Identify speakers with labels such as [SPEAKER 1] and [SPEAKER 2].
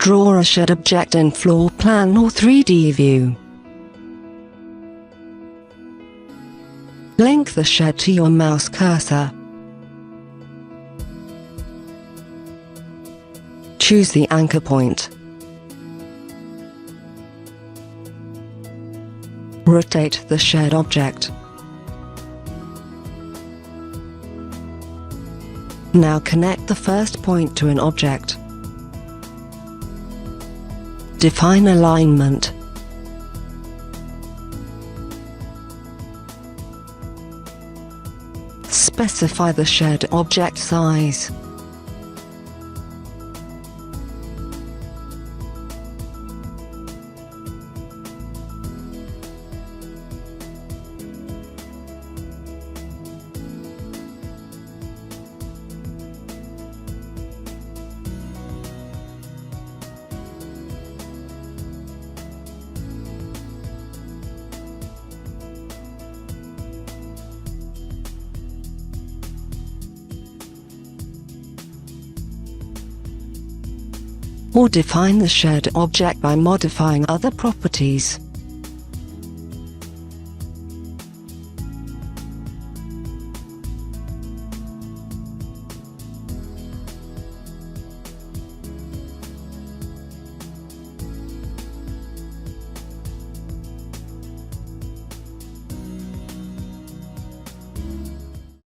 [SPEAKER 1] Draw a shed object in floor plan or 3D view. Link the shed to your mouse cursor. Choose the anchor point. Rotate the shed object. Now connect the first point to an object. Define alignment. Specify the shed object size. Or define the shed object by modifying other properties.